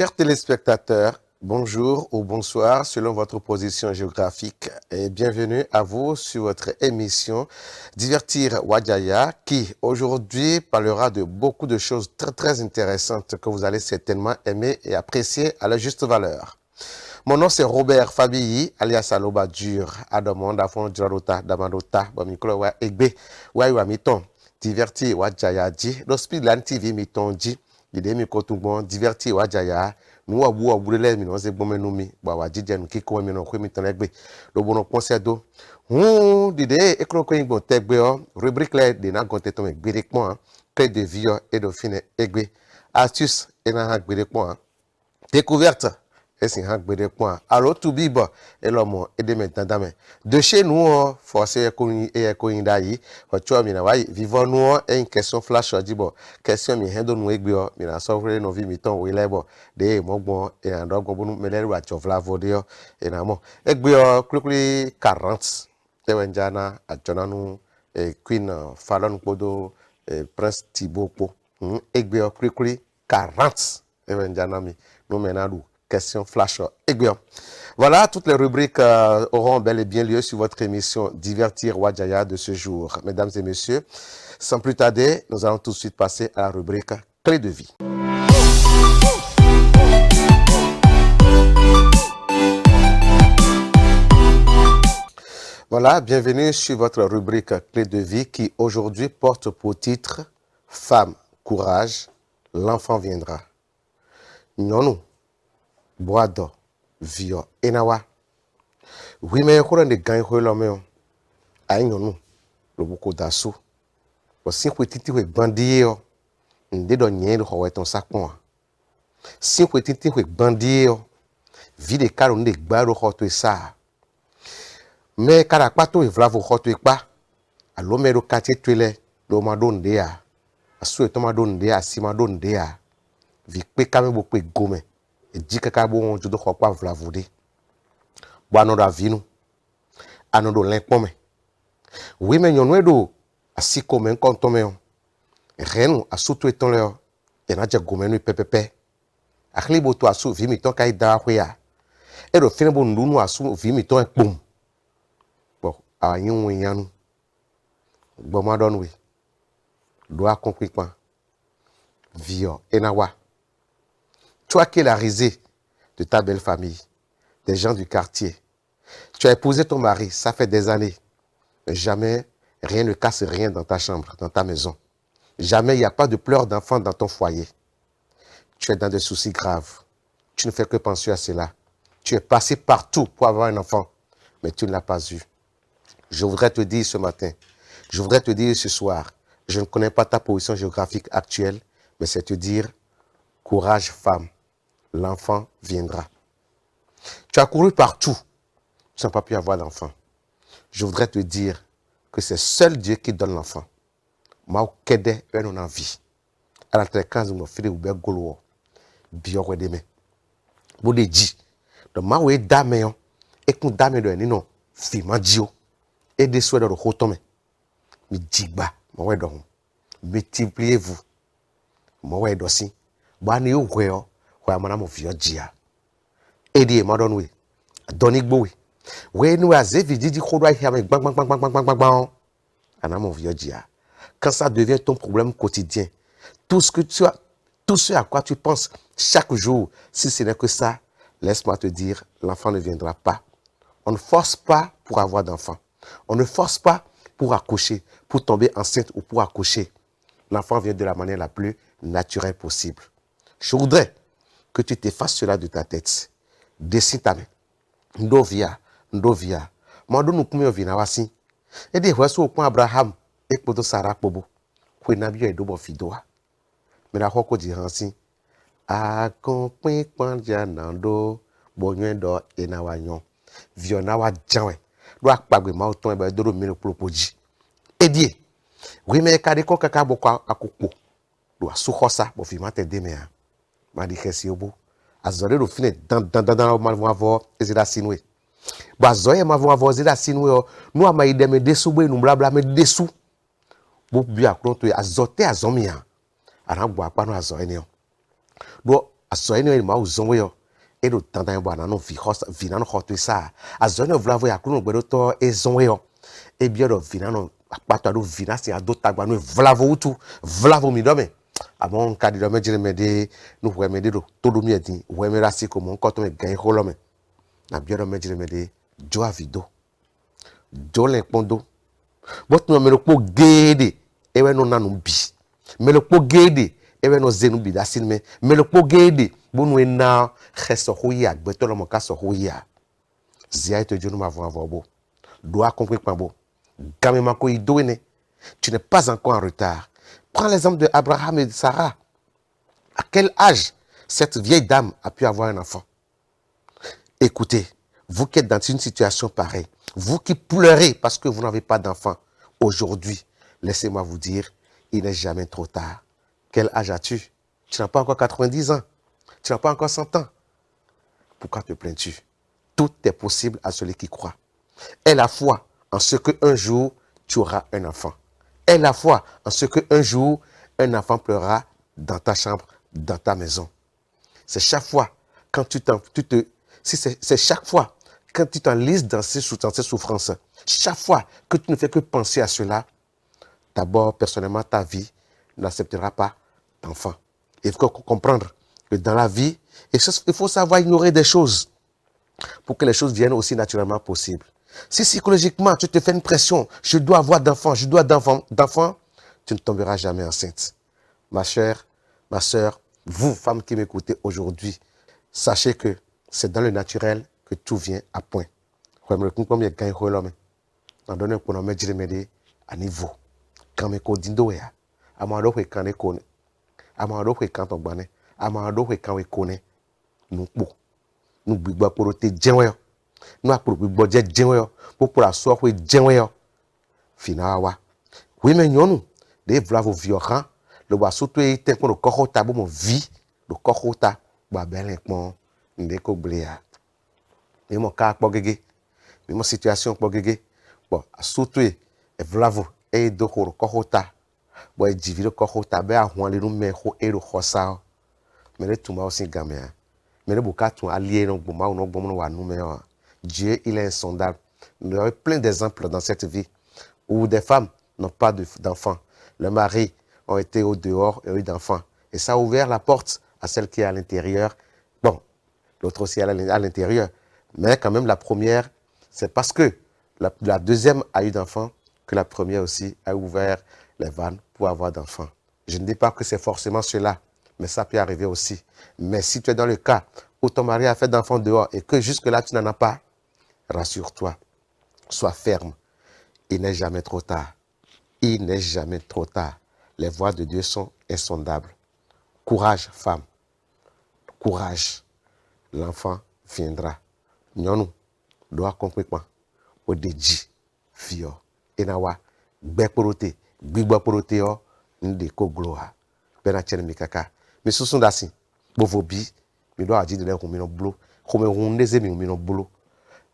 Chers téléspectateurs, bonjour ou bonsoir selon votre position géographique et bienvenue à vous sur votre émission Divertir Wadjaya qui aujourd'hui parlera de beaucoup de choses très intéressantes que vous allez certainement aimer et apprécier à la juste valeur. Mon nom c'est Robert Fabiyi alias Aloba Dur Adomond Afon Djorota Damadota Bamikolo Wa Egbe Wa Miton Divertir Wadjaya Di L'Hospital TV Miton Di Ide mi kotungbon Divertir Wadjaya nous wa boulele mi no se gbon menu mi ba wa jije nu kiko mi no kwe mi tan egbe lo bono ponse do dide ekroko yin gbon tegbe o rubrique le de na gonte to me gbere pon clé de vie et de fine egbe astuce et na gbere pon découverte et si ha gbere pon aro to bibo et lomo et de maintenant de chez nous forcé ko yin da yi o cho mi na wa vivons nous une question flash dibo question mi hendo nu egbe o mi na so fre no vi mi ton we lebo de mogbon et andogbon bonu meleru achovla vodio et na mo egbe o klikli 40 te wenjana ajonanu queen falon podo prince Thibaut egbe o klikli 40 te wenjana mi no menadu question flash egbe. Voilà, toutes les rubriques auront bel et bien lieu sur votre émission Divertir Wadjaya de ce jour. Mesdames et messieurs, sans plus tarder, nous allons tout de suite passer à la rubrique Clé de vie. Voilà, bienvenue sur votre rubrique Clé de vie qui aujourd'hui porte pour titre Femme, courage, l'enfant viendra. Nyonou, boado, vio, enawa. Oui, mais on de gagne l'homme. Aïe, nyonou, le beaucoup d'assaut. Si vous êtes bandit, ndé do nyen do howe ton sakon. Si vous êtes bandit, vide karo ndé gbaro hoto sa. Mais karakpato e vlavo hoto e pa. Alo me do kate twele do madon dea. Asu e to madon dea, si madon dea. Vi pe kame bo pe gome. E di kaka bo on judo hokwa vlavo de. Bo anodo avinu. Anodo lenkpome. Oui mais nyonwe do asiko men kontome on. Renu asutu eton leo. E na je gome nu pepepe. Akli bo to asu vi mi ton kai da hwea. E do fine bo ndunu asu vi mi ton ekpom. A yon yanu gboma don we do a concrètement vio enawa toi qui es la risée de ta belle famille des gens du quartier tu as épousé ton mari ça fait des années mais jamais rien ne casse rien dans ta chambre dans ta maison jamais il n'y a pas de pleurs d'enfants dans ton foyer tu es dans des soucis graves tu ne fais que penser à cela tu es passé partout pour avoir un enfant mais tu ne l'as pas eu. Je voudrais te dire ce matin, je voudrais te dire ce soir, je ne connais pas ta position géographique actuelle, mais c'est te dire, courage femme, l'enfant viendra. Tu as couru partout, tu n'as pas pu avoir d'enfant. Je voudrais te dire que c'est seul Dieu qui donne l'enfant. Ma kede en envie. À la tréquence de mon frère ou bien golo, bio redeme. Bode di, de ma we dame et qu'on dame de nino, fi mandio. Et des souhaits de rotome. Mi digba, mo we don. Multipliez-vous. Mo we dosi. Ba ni o weo, wa mana mo fi ojia. Edi ma don we. Doni gbo we. We nu azevi didi khodo a me bang. Ana mo fi ojia. Quand ça devient ton problème quotidien, tout ce à quoi tu penses chaque jour, si ce n'est que ça, laisse-moi te dire, l'enfant ne viendra pas. On ne force pas pour avoir d'enfant. On ne force pas pour accoucher, pour tomber enceinte ou pour accoucher. L'enfant vient de la manière la plus naturelle possible. Je voudrais que tu t'effaces cela de ta tête. Dessine ta main. Ndovia. Mando nous pouvons venir ici. Et des fois, au point Abraham, et pour Sarah Bobo, qui n'a bien de fidoa. Mais la hoko dit ainsi. Accompagné par Nando, bonne do et nawayon. Vionawa Jawe. Doa kpagbe ma oton ebe doro mi propoji edie oui mais kade ko kaka boko akokpo do asuhosa bo fi mate de me ma di kesi obo azore do fine dan ma vo avo ezida sinwe ba zoye ma vo avo ezida sinwe o no ama ide me desu bo enu blabla me desu bo bi akron to azote azomia ara gbo apa no azoye ne o do Azoine no ma uzonwe yo. E do tanda bo na no vina no hoto sa. Azoine vlavo ya kuno gbedo to ezonwe yo. E bia do vina no akpato do vina si ado tagba no vlavo utu, vlavo mi do me. Amon kadi do me jire me de no hwe me de do todo mi edin, hwe me rasi ko mon koto me gan holo me. Na bia do me jire me de jo avido. Jo le pondo. Bot no me lo po gede ewe no nanu bi. Me lo po gede ewe no zenu bi da sin me. Me lo po gede bonu ena kheso hoya gbeto lo mo ka so hoya. Zia ito jono ma vo avobo. Doa compris pas beau. Gamemako idouene. Tu n'es pas encore en retard. Prends l'exemple de Abraham et de Sarah. À quel âge cette vieille dame a pu avoir un enfant? Écoutez, vous qui êtes dans une situation pareille, vous qui pleurez parce que vous n'avez pas d'enfant, aujourd'hui, laissez-moi vous dire, il n'est jamais trop tard. Quel âge as-tu? Tu n'as pas encore 90 ans. Tu n'as pas encore 100 ans. Pourquoi te plains-tu? Tout est possible à celui qui croit. Aie la foi en ce qu'un jour, tu auras un enfant. Aie la foi en ce qu'un jour, un enfant pleurera dans ta chambre, dans ta maison. C'est chaque fois quand c'est chaque fois quand tu t'enlises dans ces souffrances, chaque fois que tu ne fais que penser à cela, d'abord, personnellement, ta vie n'acceptera pas d'enfant. Il faut comprendre que dans la vie, il faut savoir ignorer des choses pour que les choses viennent aussi naturellement possibles. Si psychologiquement, tu te fais une pression, je dois avoir d'enfants, je dois d'enfants, tu ne tomberas jamais enceinte. Ma chère, ma soeur, vous, femmes qui m'écoutez aujourd'hui, sachez que c'est dans le naturel que tout vient à point. À niveau. Quand me kodindo ya, amado we kan ekone, amado we kan togbane, amado we kan we kone, nous po, nous bigba porote jenwe, nous apro bigbo je jenwe, pour la so we jenwe, finawa. Oui mais nyonu, de vlavo violent, le wa surtout ite ko le kohota bo mo vie, le kohota ba belen pon ndeko blea. Et mon cas po gege, mais mon situation po gege, bon, surtout e vlavo e do ko kohota. Bon, e divide kohota be a hwan le no me ho e ro hosa. Mais le tuma aussi gamea. Mais le bukatu allié no gboma no gboma no wa no me. Dieu, il est insondable. Il y a plein d'exemples dans cette vie où des femmes n'ont pas d'enfants. Le mari ont été au dehors et ont eu d'enfants. Et ça a ouvert la porte à celle qui est à l'intérieur. Bon, l'autre aussi à l'intérieur. Mais quand même, la première, c'est parce que la deuxième a eu d'enfants que la première aussi a ouvert les vannes pour avoir d'enfants. Je ne dis pas que c'est forcément cela, mais ça peut arriver aussi. Mais si tu es dans le cas où ton mari a fait d'enfants dehors et que jusque-là tu n'en as pas, rassure-toi, sois ferme. Il n'est jamais trop tard. Il n'est jamais trop tard. Les voies de Dieu sont insondables. Courage, femme. Courage. L'enfant viendra. Nyonou, doit comprendre quoi? Odeji, fio. Enawa, bekorote, bigbaporote yo, ndeko gloa. Bena chen mikaka. Mais sous son dassi, bovobi, mi doit dire de l'air comme un boulot, comme un des amis ou un boulot.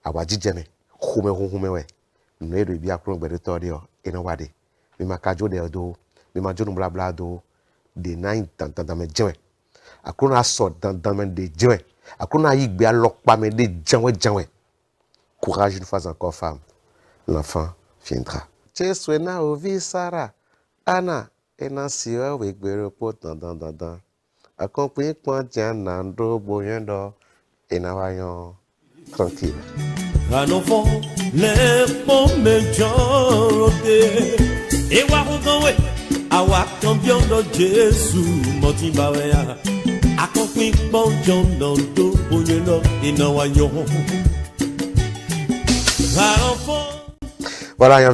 Awaji jeme, comme un we. Nous de bien pour le torio, et non wade. Mais ma cajo de do, mais ma jono blabla do, de nine dans mes jeme. Akuna sort dans mes de jeme. Akuna yik be alok pa me de jeme. Courage une fois encore, femme. L'enfant viendra. Cheswena ovi Sarah, Anna, enansiwa wegbere pot dan. Accompagné point nando boyendo, enawayon tranquille. Un enfant, les pommes jorote, et warouganwe, awa cambion de Jésus, motimbawea, accompagné point nando boyendo, enawayon. Un enfant. Voilà,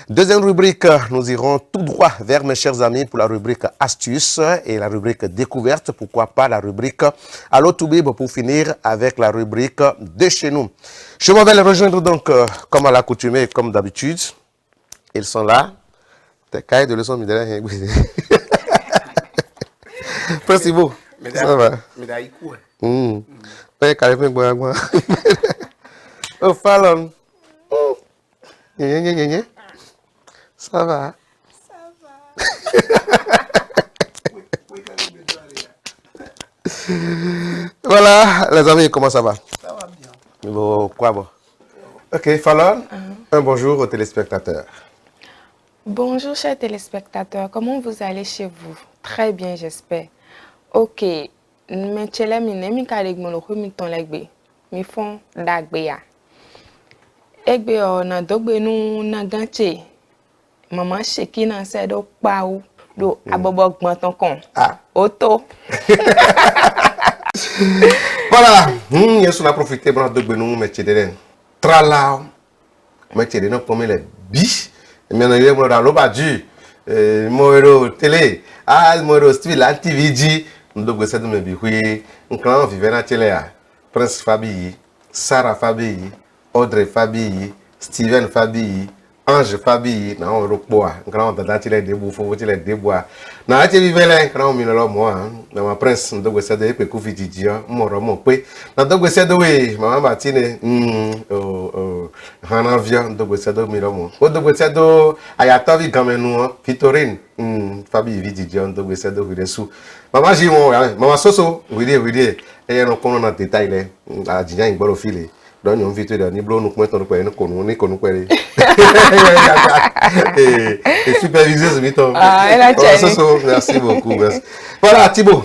deuxième rubrique, nous irons tout droit vers mes chers amis pour la rubrique astuces et la rubrique découverte, pourquoi pas la rubrique Allo Toubib pour finir avec la rubrique de chez nous. Je m'en vais les rejoindre donc comme à l'accoutumée, comme d'habitude. Ils sont là. Tes cahiers de leçons, merci beaucoup. Ça va. Oh, Fallon. Ça va. Ça va. Voilà, les amis, comment ça va? Ça va bien. Bon, quoi bon? Ok, Fallon, un bonjour aux téléspectateurs. Bonjour chers téléspectateurs, comment vous allez chez vous? Très bien, j'espère. Ok, mais chez mi kaleg mo lo mi ton legbe. Mi fon dagbe ya. Egbe o na dogbe nu na ganche. Maman sheki na se do pa ou do abobo gbon ton kon. Ah. Auto. Voilà, je suis profité pour nous nous mettre des tralao, mettre des noms comme les biches. Mais nous sommes dans l'obadu, moi télé, moi style anti-vidi, nous devons essayer de me dire nous quand vivons dans télé, Prince Fabi, Sarah Fabi, Audrey Fabi, Steven Fabi, Ange Fabi, na on rokboa, quand on t'a tiré des bouts, faut tirer des bois. Na ati vivre là, quand on mine là moi, na ma prince, on doit essayer de pe ku fitidia, mon roman pe. Na doit essayer de we, maman Martine, en avion, on doit essayer de mine moi. On doit essayer de ayatavi quand même nous, Fitorine, Fabi fitidia, on doit essayer de vous dessous. Maman j'ai mon, maman Soso, oui dire, et on connaît dans détail là, à Djian Ibolo filé. Donc on vit dans ni blo nous comment on peut nous connaît et superviser ce miton. Ah, elle a merci beaucoup. Merci. Voilà Thibaut.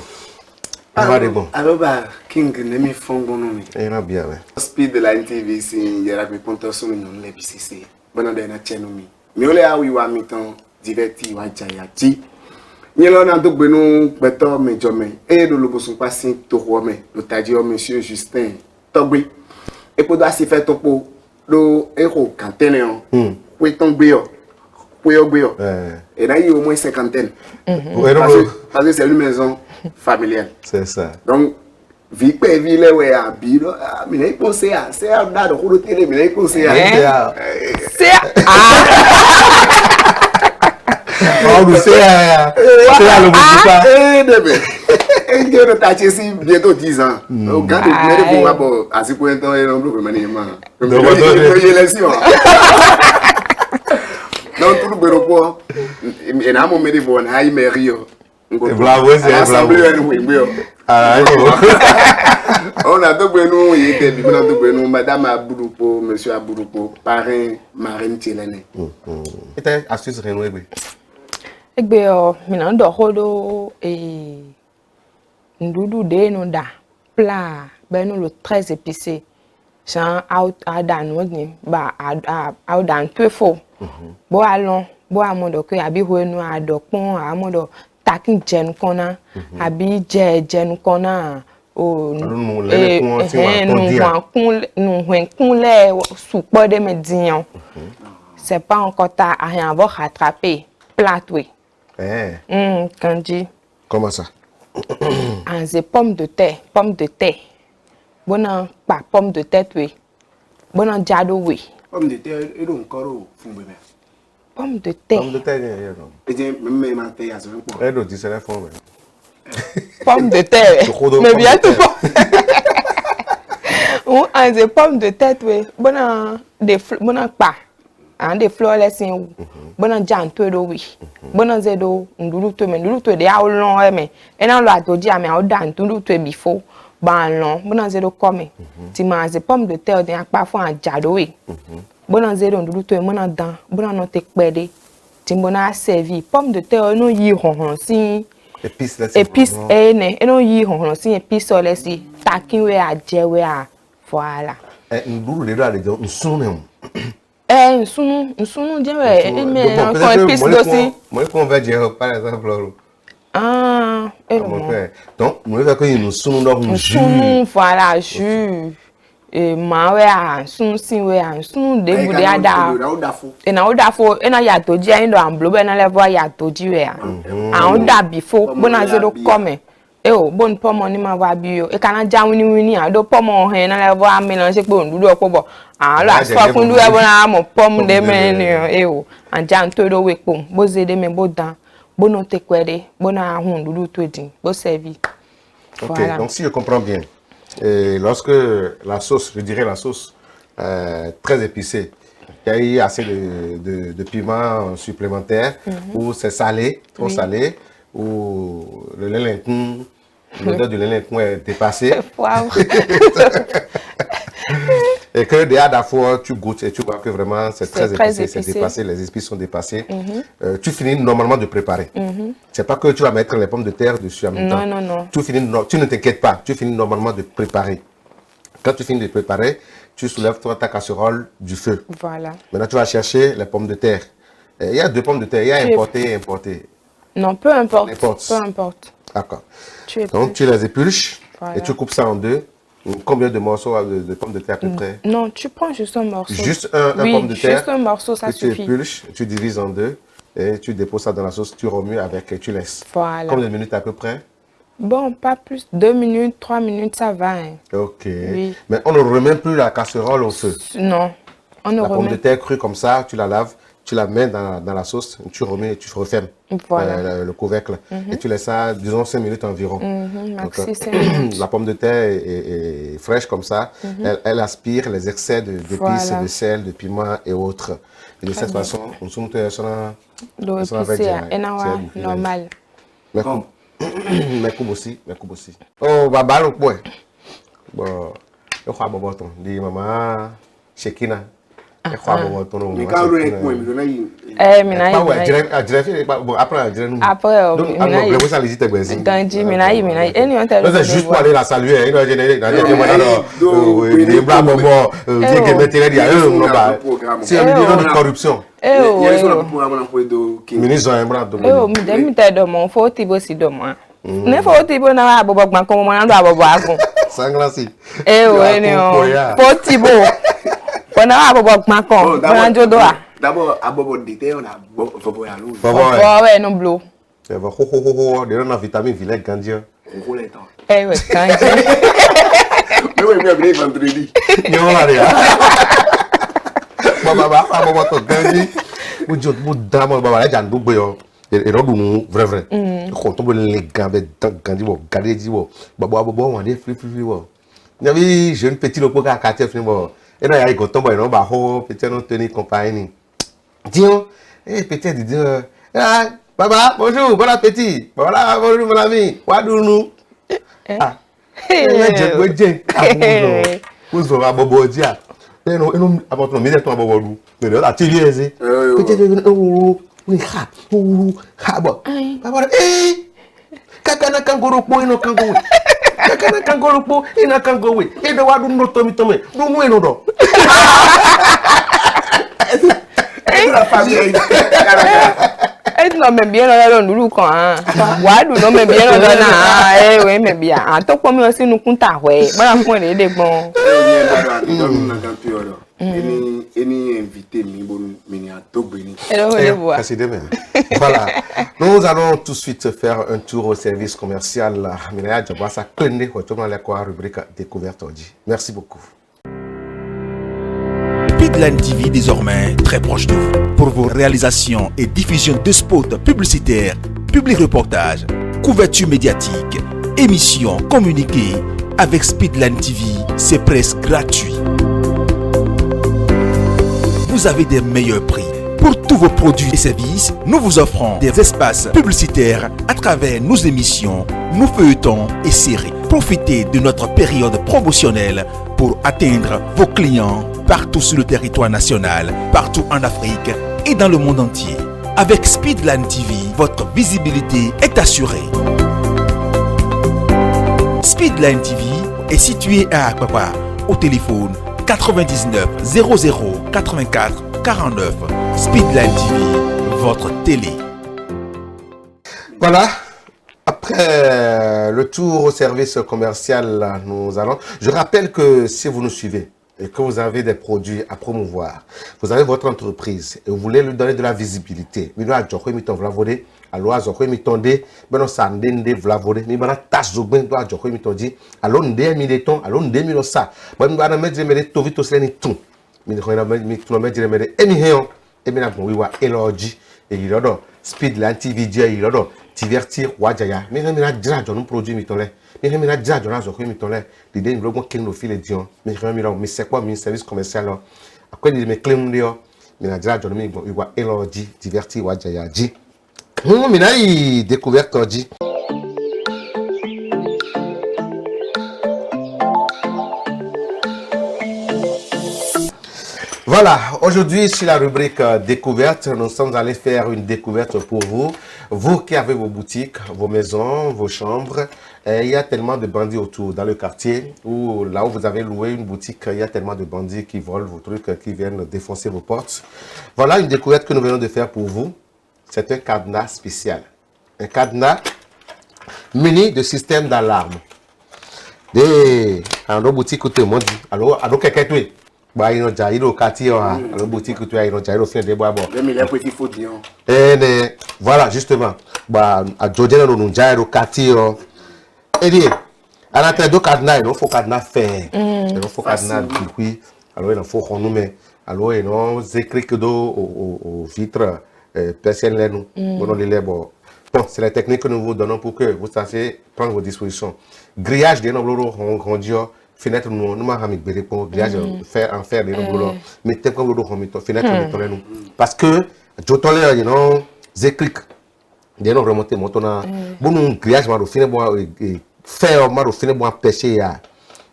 Alors bah King nemi fongo no mi. Et là bien. Speed de la NTV si yera me ponto so mi non le BCC. Bona de na chenu mi. Mi ole a wi wa mi ton diverti wa jaya ti. Ni lo na dogbe no beto me jome. E do lobo sun passing to ho me. Lo taji o monsieur Justin Togbe. Et pour doit se faire ton pot le héros cantenéon oui ton bio oui au bio et là il y a au moins cinquantaine parce que c'est une maison familiale c'est ça donc vie pe vie le ouais à biro mais il pensait à c'est à dans le télé mais il pensait à C'est on nous c'est le bout et que le tâche si bientôt 10 ans au gars de venir pour bon à ce point temps et non plus maniement donc tout le bureau et na mo me de bon ay me rio bravo c'est bravo on a donc nous il était on a donc nous madame Abouroupo monsieur Abouroupo parrain marraine Tchelene était astuce renouer egbe o mi na do hodo ndudu de no da plat ben no le très épicé chan a dan woni ba a dan peu fo bo alon bo amodo ke abi ho enu adopon amodo takin jen kona abi jen kona o nu le soupo de median c'est pas encore tard à rien avoir rattrapé plat oui Kandi comment ça ah c'est pomme de terre bona pas pomme de terre oui bona jado oui pomme de terre et donc koro fumbe pomme de terre et je me maté à ce point et donc c'est la forme pomme de terre mais bien tout ou ah c'est pomme de terre oui bona pas and the flawless in bona jan to do wi bona zedo ndulu to de how long me and all that oji am how dan ndulu to before ban long bona zedo come ti ma ze pomme de terre de apa fun ajado wi bona zedo ndulu to mona dan bona no te pede ti bona servi pomme de terre no yi honhon si épice e no yi honhon si épice ole si takin we aje we a voilà ndulu de do ale jo nsun nsunu dirait mais encore épice aussi moi qu'on va dire par exemple donc nous veut que nous sunu donc nsunu voilà jus et ma we a sunu sin we a sunu de bu de ada e na odafo e na ya toji ayin do amblo be na level ya toji we a oda before bona zero come o bon pomo ni ma wa bi o e kana ja wini a do pomo he na level a mi na se pe ondudu opobo lo asfa fun du e bona mo pom de me ni o anja nto do we pom bo ze de me bo dan bo no te kwede bo na hun dudu to din bo servi. Ok, voilà. Donc si je comprends bien, lorsque la sauce, je dirais la sauce très épicée, il y a eu assez de piment supplémentaire, ou c'est salé, trop salé, ou le lin l'odeur du lait est dépassée. Wow. Et que déjà d'abord tu goûtes et tu vois que vraiment c'est très épicé, c'est épicé. dépassé, les épices sont dépassés. Tu finis normalement de préparer. C'est pas que tu vas mettre les pommes de terre dessus en même temps. Non. Tu ne t'inquiètes pas, tu finis normalement de préparer. Quand tu finis de préparer, tu soulèves ta casserole du feu. Voilà. Maintenant tu vas chercher les pommes de terre. Il y a 2 pommes de terre, il y a importé et importé. Non, peu importe. N'importe. Peu importe. D'accord. Tu Donc tu les épulches Voilà. et tu coupes ça en 2. Combien de morceaux de pommes de terre à peu près? Non, tu prends juste un morceau. Juste un oui, pomme de terre. Juste un morceau, ça que tu suffit. épulches, tu divises en 2 et tu déposes ça dans la sauce, tu remues avec et tu laisses. Voilà. Combien de minutes à peu près? Bon, pas plus. 2 minutes, 3 minutes, ça va. Hein. Ok. Oui. Mais on ne remet plus la casserole au feu. Non. On ne La pomme de remet. terre crue comme ça, tu la laves, tu la mets dans la sauce, tu remets et tu refermes Voilà. le couvercle. Et tu laisses ça, disons, 5 minutes environ. Maxi Donc, 5 minutes. la pomme de terre est fraîche comme ça. Elle aspire les excès d'épices, Voilà. de sel, de piment et autres. Et de cette façon, on se met sur la... L'eau épicée, normal. Merci aussi. Oh, baba, le point. Bon, je crois que je dis maman, Shekina. Je crois que je Mais quand on est point, mais on a eu. Mina après, juste pour aller la saluer. C'est une corruption. Ministre d'abord, à Bobo d'été, on a Bobo à l'eau. Ouais, non, bleu. C'est vrai, on a vitamine vilaine candidat. On roule les temps. Eh ouais, Mais oui, mais vendredi. Vrai. J'ai une petite lopo à quartier et là il y a un bon bah petit non tenir compagnie. Dis-on, petit dit ah baba bonjour bon appétit. Voilà bonjour mon ami. Wadounou. Ah. Vous aurez bobo dia. Et non avant mais toi bobo dou. Mais là tu viens petit oui ha bon. Baba kakana kanguru po ino kanguru. Kakana kanguru po ina kanguru. E do wadu no tomi tome. Do mu eno do. La famille. Et non mais bien là nous quand wadu non mais bien là eh oui mais bien en to comme aussi nous kunta ouais ba fún ele de gbon Any invité mi bon mi a togbeni. Voilà. Nous allons tout de suite faire un tour au service commercial. Rubrique découverte. Merci beaucoup. Speedline TV désormais très proche de vous. Pour vos réalisations et diffusion de spots publicitaires, publics reportages, couverture médiatique, émissions, communiquées, avec Speedline TV, c'est presque gratuit. Vous avez des meilleurs prix. Pour tous vos produits et services, nous vous offrons des espaces publicitaires à travers nos émissions, nos feuilletons et séries. Profitez de notre période promotionnelle pour atteindre vos clients partout sur le territoire national, partout en Afrique et dans le monde entier. Avec Speedline TV, votre visibilité est assurée. Speedline TV est situé à Akpapa, au téléphone 99 00 84 49. Speedline TV, votre télé. Voilà. Après le tour au service commercial, nous allons. Je rappelle que si vous nous suivez et que vous avez des produits à promouvoir, vous avez votre entreprise et vous voulez lui donner de la visibilité. Alors, je vais tonder, ben ça ndende vlavore, mais ben tas zogben doit je vais tondi. Alors ndé militon, alors ndé milosa. Ben ben mettre me to vito seni tout. Mais je vais mettre me emi heon, et bien bon wiwa eloji et il odo Speedline TV il odo divertir wajaya. Mais je me dira je nous produit mitonle. Mais je me dira je na zo mitonle. L'idée nous logo ken no file dion. Mais je me mais c'est quoi mon service commercial là? Après il me claim dio. Mais na dira je nous wiwa eloji divertir wajaya ji. Minaï découverte dit. Voilà, aujourd'hui sur la rubrique découverte, nous sommes allés faire une découverte pour vous. Vous qui avez vos boutiques, vos maisons, vos chambres, il y a tellement de bandits autour dans le quartier où là où vous avez loué une boutique, il y a tellement de bandits qui volent vos trucs, qui viennent défoncer vos portes. Voilà une découverte que nous venons de faire pour vous. C'est un cadenas spécial. Un cadenas muni de système d'alarme. Dans nos boutiques, tout le monde dit, alors quelqu'un tu bah il y a eu au quartier alors boutique tu as eu au fin de bois bon voilà justement bah à Jordan nous déjà au quartier et dit à la tête de cadenas il faut cadenas faire il faut cadenas depuis alors il faut qu'on nous met alors et non écrit que au vitre personnel nous bon les bon c'est la technique que nous vous donnons pour que vous sachiez prendre vos dispositions grillage de nos grandir fenêtre nous m'a mis béré pour grillage faire en faire des nombres mais t'es comme le fenêtre nous parce que je tolère you know zéclic des nombres remonter montona bon grillage ma fine bon faire ma fine bon pêcher ya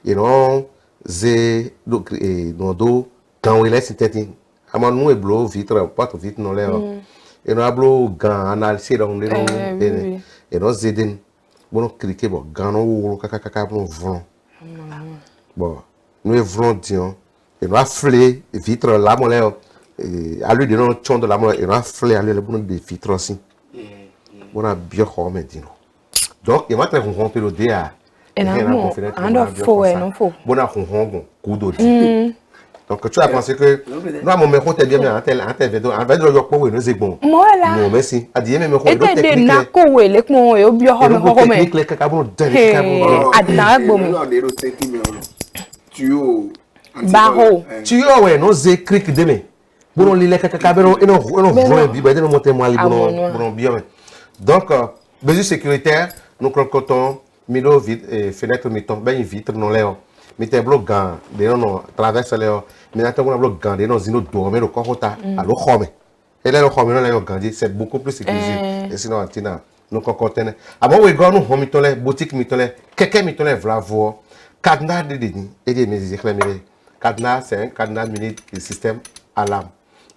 you know zé donc no do quand il est c'était ama nous et blo vitre pas vitre non là et nous ablo gan analyser dans les et nous zéden bon cliquer bon gan no kaka bon vent. Bon, nous voulons dire, et nous afflé vitre là, mon là, à lui de notre champ de la mort, et nous afflé à lui le bon des vitres aussi. On a bien remis dit nous. Donc, il m'a très rencontré le DA. Et non, faux, non faux. Bon, on a rencontré coup d'eau. Donc, tu as pensé que nous avons mis compte bien en tel vidéo, en fait, nous avons nous bon. Voilà. Non, merci. A dit même et des nako we le ko e obi ho me ho me. Le kakabo de adna gbo me. Barreau. Tu ouais, nos écrits demain. Bon, les kakabero et non voit bi ba de monter moi bon bien. Donc, mesures sécuritaires, nous comptons milo vide fenêtre miton ben vitre non là. Mettez bloc gant, de non traverse là. Mais attends on bloc gant, de non zino dormir au corota. Alors khome. Et là le khome non là gandi, c'est beaucoup plus sécurisé. Et sinon antina nous comptons. Avant we go nous mitole boutique mitole, quelqu'un mitole vla voir. Cadenas de déni et des mesures éclairées. Cadenas, c'est un cadenas muni de système alarme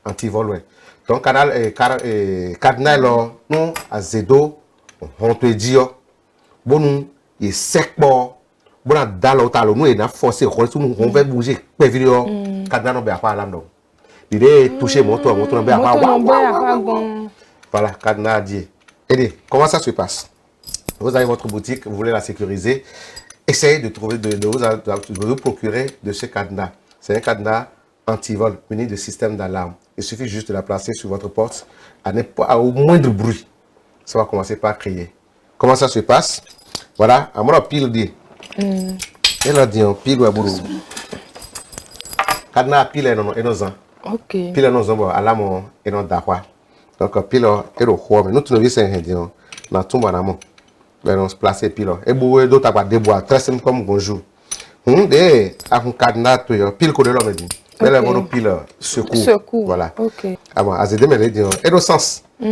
anti-vol. Donc, cadenas, nous, à Zedo, on te dit, bon, nous, il est sec, bon, dans l'autre, nous, il a forcé, on va bouger, pévillon, cadenas, nous, pas alarme. Il est touché, mon tour, voilà, cadenas dit. Et comment ça se passe? Vous avez votre boutique, vous voulez la sécuriser. Essayez de trouver, de vous procurer de ce cadenas. C'est un cadenas anti-vol, muni de système d'alarme. Il suffit juste de la placer sur votre porte au moindre bruit. Ça va commencer par crier. Comment ça se passe? Voilà, à moi, pile dit. Elle a dit, pile ou à boulot. Cadenas pile et nos ans. Ok. Pile et nos ans, alarme et nos d'accord. Donc, pile et nos rois. Mais nous, tu nous dis, c'est un indien. Dans tout le monde. On se place puis là et beaucoup d'autres à des bois très simple comme bonjour des à un cadenas pile que de l'homme dit mais là on pile secours voilà OK ah bon azede me dit et dans sens à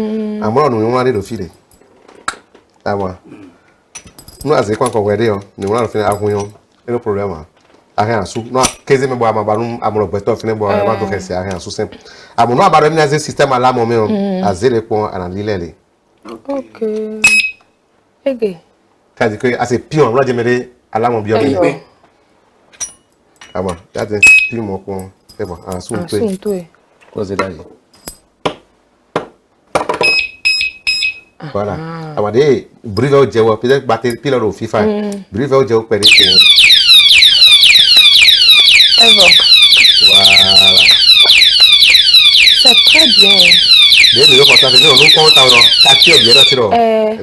moi nous on aller de filer ah bon nous azé quoi qu'on regarder nous on a fait à réunion et le problème à rien sous non 15 me bois ma balou à mon beto fin bois ma donc c'est à rien sous simple à mon a ba même système à la moment azé les points à la lile OK. C'est-à-dire que c'est pire, on va dire à la mon bien. Ah bon, il y a des pires mon con. C'est bon, en sous tout. Voilà. Ah bon, des bruits au dieu, peut-être battre pile au FIFA. Bruits au dieu, peut-être. Voilà. C'est très bien. Bien, nous comptons bien,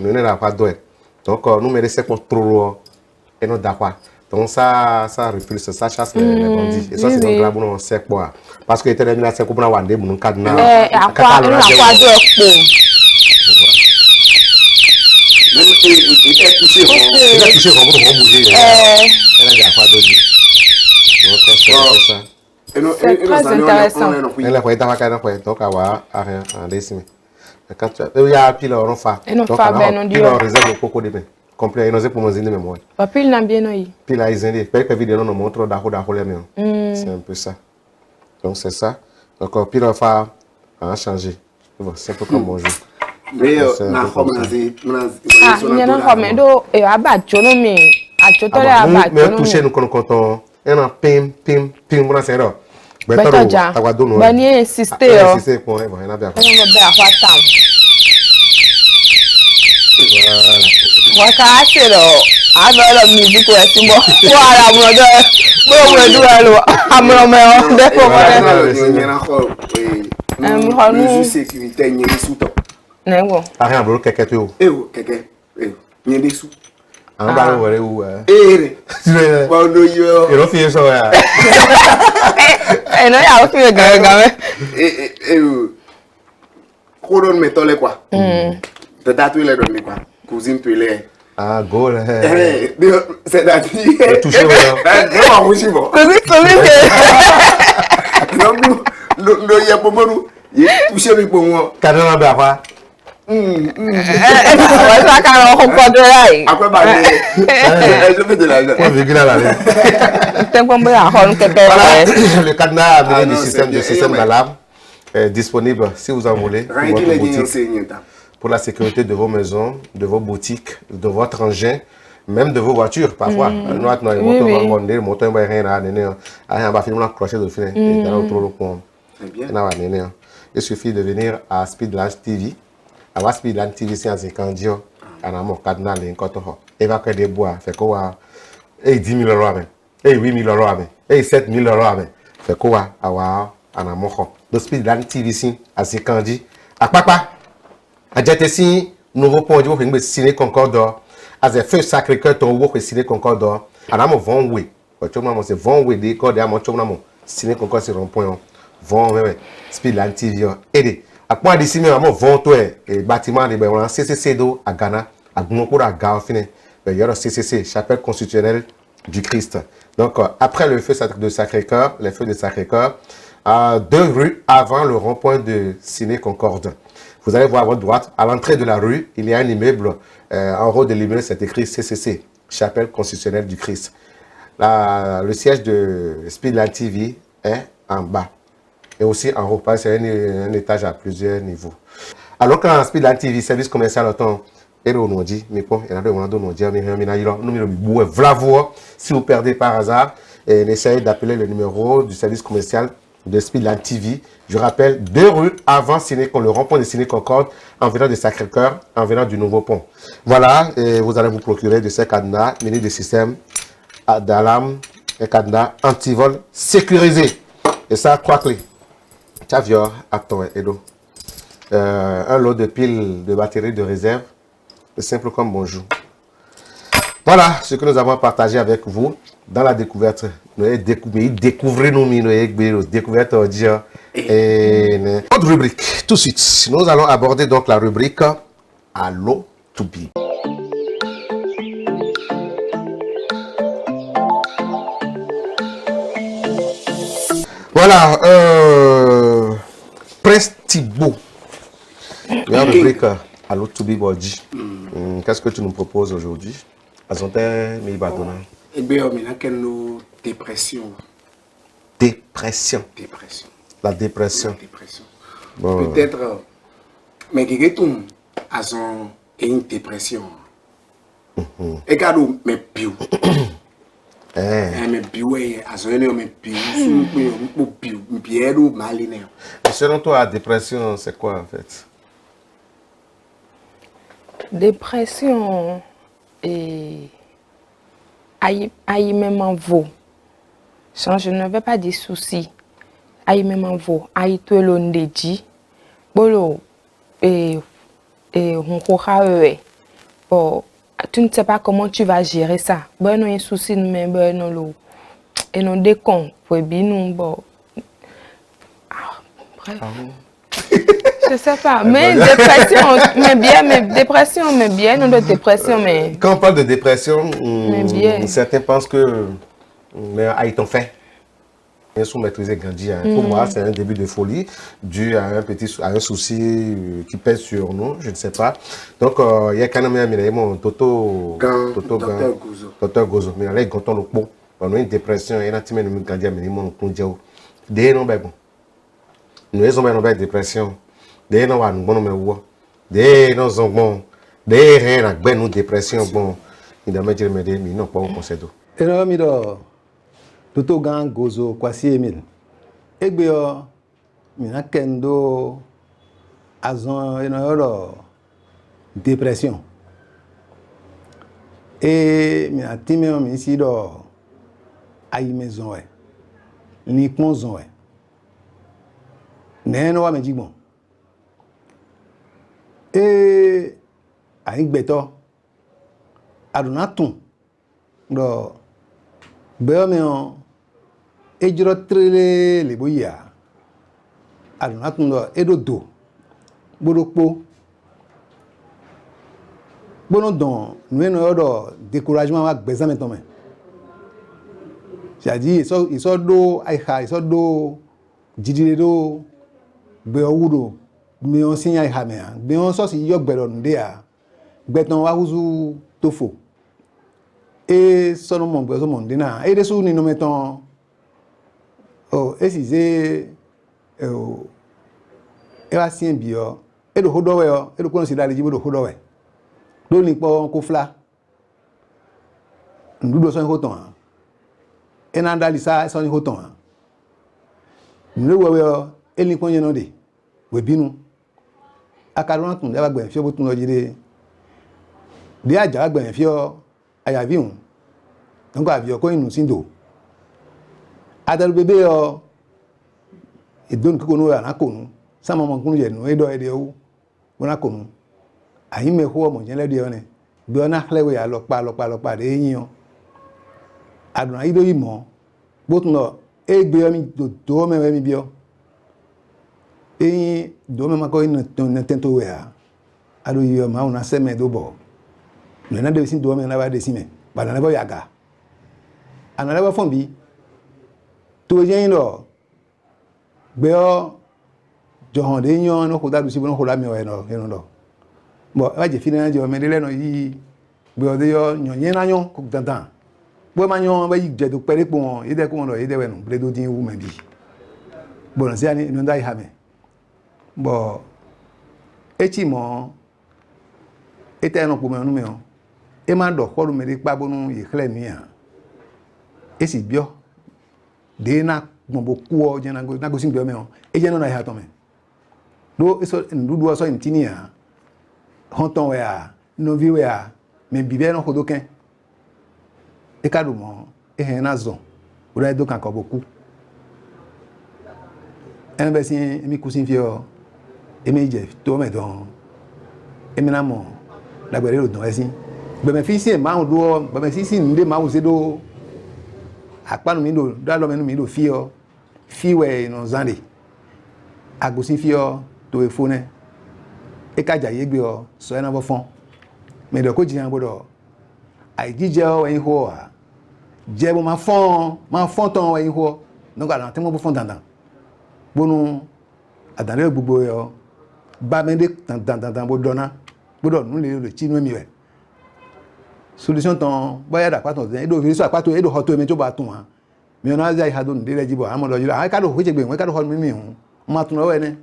nous n'avons pas d'oué. Donc, nous mettons pour trop et nous d'accord. Donc, ça repulse, ça chasse les bandits. Et ça, c'est donc là où on sait quoi. Parce que les gens qui ont des gens qui ont à quoi il est touché, il a touché, on va bouger. Elle a déjà pas d'autre. Donc, c'est ça. C'est très intéressant. Elle a pas été donc, à voir, à rien, en décimé. Quand tu il y a pile on fa donc on réserve le coco de complet nous pour manger même moi pile na bien oui pile à izende peut que vidéo nous montre d'accord les mêmes c'est un peu ça Donc c'est ça. Donc puis l'enfant a changé. Bon, c'est un peu comme bonjour. Mais C'est un na peu comme xom ça. Ah, il y a un homme do et abattu non mais à tout à l'heure abattu Mais non toucher nous quand on un pim pim pim mon c'est là. mais toi déjà ben ni insister oh c'est quoi bon il a bien. on va bien avoir temps voilà c'est là avec la musique ouais c'est bon voilà mon do alors amro me de ko mesure sécurité ñe sous to. ne wo Rien bro keke tu. Keke. Ñe de sous. En bas le voir où Bon no yo. Il a fait ça ouais. et non ya o fi gaga Ko don me tole quoi. De date le don quoi. Cousine tu le. Ah go là. C'est-à-dire Toucher ouais. non aussi bon. que Non lo ya pomonu. Ye toucher mi pomo. Cadran ba quoi. ouais ça quand on rencontre là Après bah je fais de l'argent. Point virgule là. tem comme ya hon keke Voilà, le cadenas Ah, amené non, du c'est bien. système d'alarme est disponible si vous en voulez pour Rien votre qui les boutique, enseigne. pour la sécurité de vos maisons, de vos boutiques, de votre engin, même de vos voitures parfois. Nous avons des Oui, oui. moteurs, des moteurs, rien à donner. Ah, on va finir accrocher de fin. Et dans le trou, C'est bien. il suffit de venir à Speedland TV. À Speedland TV, c'est un sécandio. À la mort, cadenas, les coton. Évacuer des bois, fait quoi? Et 10 000 euros, et 8 000 euros, et 7 000 euros. Fait quoi? À la mort. De Speedland TV, à sécandi. À papa. À Jetesi, nouveau point de vue, signé Concorde. À ce feu Sacré-Cœur, ton work signé Concorde. À la mort, vont oui. C'est vont oui, des cordes, à mon chum, signé Concorde, c'est un point. Vont, Speedland TV, aidé. À quoi d'ici, mais vraiment, vont toi, et bâtiment, de CCC d'eau à Ghana, à Gnoko, à Gaofine. Il y a le CCC, chapelle constitutionnelle du Christ. Donc, après le feu de Sacré-Cœur, les feux de Sacré-Cœur, 2 rues avant le rond-point de Ciné Concorde. Vous allez voir à votre droite, à l'entrée de la rue, il y a un immeuble. En haut de l'immeuble, c'est écrit CCC, chapelle constitutionnelle du Christ. Le siège de Speedland TV est en bas. Et aussi en haut, parce que c'est un étage à plusieurs niveaux. Alors qu'en Speedland TV, service commercial, autant, et on dit, mais bon, il y en a deux, on a dit, si vous perdez par hasard, essayez d'appeler le numéro du service commercial de Speedland TV. Je rappelle, 2 rues avant le rond-point de Ciné Concorde, en venant de Sacré-Cœur, en venant du Nouveau Pont. Voilà, et vous allez vous procurer de ces cadenas, munis de système d'alarme, et cadenas anti-vol sécurisés. Et ça, 3 clés. Chavior, attends, Edo. Un lot de piles de batteries de réserve. C'est simple comme bonjour. Voilà ce que nous avons partagé avec vous dans la découverte. Nous découvrons nous découverte et notre rubrique. Tout de suite, nous allons aborder donc la rubrique Allo to be. Voilà, Prince Thibaut. La rubrique Allo to be Body. Qu'est-ce que tu nous proposes aujourd'hui? Eh bien, on a quelle dépression. Dépression. Dépression. La dépression. Dépression. Bon. Peut-être, mais quelqu'un a une dépression. Et quand on met bio, mais bio est à son nom, mais bio, malin. Selon toi, la dépression, c'est quoi en fait? dépression et aïe même en vaut. Je ne veux pas dire soucis. Aïe même en vaut. Aïe tout le monde dit. Bolo et on croira bon, tu ne sais pas comment tu vas gérer ça. Bon, non, un souci mais bon non lo. Et non décon pour bien nous bon. Bref. Je sais pas, mais dépression, mais dépression, mais bien, non de dépression, mais... Quand on parle de dépression, certains pensent que ils t'ont fait. Ils sont maîtrisés grandis. Pour moi, c'est un début de folie dû à un souci qui pèse sur nous, je ne sais pas. Donc, il y a quand même un Toto Gozo. Mais là, il compte le pot. On a une dépression et on a une candidat minimum pour dire des non ben bon. Nous avons une dépression. Des non on bon mais wo. Des non sont bon. Des rien avec ben nous dépression bon. Il a me dire mais des non pas au conseil d'eau. Et non mi do toto gang gozo kwasi emil. Egbe yo mi na kendo azon eno yo dépression. Et mi a timé mi ici do ayi maison ouais. Ni konzon ouais. Neno wa meji bon. Et ayi gbeto aduna tun do gbe mi on ejiro trele le boya aduna tun do edodo bodokpo bono don nueno yodo découragement wa gbeza meton me c'est-à-dire iso do aiha iso do jidire do gbe owuro mi on sin aiha me gbe on so si yo gbero nde a gbeton wa huzu tofo e sono mo gbe so mo nde na e de su ni no meton o e si ze o e wa sin bi o e do hodo we o e do kono si dale jibo do hodo we do ni po ko fla ndudo so hoton e na dali sa so ni hoton nle we o e ni po yen no de we binu akaron tun le ba gbe fi o tun lo jide de aja gbe fi o aya vi un donc avi o ko inu sindo adalu bebe o e don ko no ya na konu sama mo kunu je no e do e de o bona konu ayi me ho mo jen le de o ne bi ona hlewe ya lo pa de yin o adun ayi do yi mo bo tun lo e gbe o mi do me mi bi o e do me ma ko inu tento we ya ado yi o ma una se me do bo le na de sin do me na ba de sin me ba na bo yaga ana le ba fon bi to jen lo gbe o johan de yan no ko da du si bo no ko la mi o e no do bo wa je fina je o me de le no yi gbe o de yo yan yen na yan ko dandan bo ma yan ba yi je do pere po won ide ko won do ide we no ble do din wu me bi bo na si ani no dai ha me bo echi mo ete no po me no me o e ma do ko me de pa bonu yi kle mi a e si bio de na gbon ku o je na go sin bio me o e je no na ha to me do eso ndudu so intini a honton we a no vi we a me bibe no hodo ken e ka do mo e hen na zo o da do kan ko boku en be sin mi ku sin fi o e me je to me don e mi na mo la gbere o don e sin be me fi sin ma do be me sin nde ma wo se do apanu mi do da lo menu mi do fi o fi we no zande agosin fi o to e fone e ka jaye gbe o so ena bo fon me do ko jiyan bodo ai jije o en ho a je bo ma fon ton en ho no ga na te mo bo fon dandan bonu adare gbogbo yo ba me de dandan bo dona bodo nu le chi nu mi we solution ton boya da paton e do fi so apato e do ho to me to ba tun ha mi na za ha do nde le jibo amodo jira ai ka do ho je gbe we ka do ho mi hun ma tun lo we ne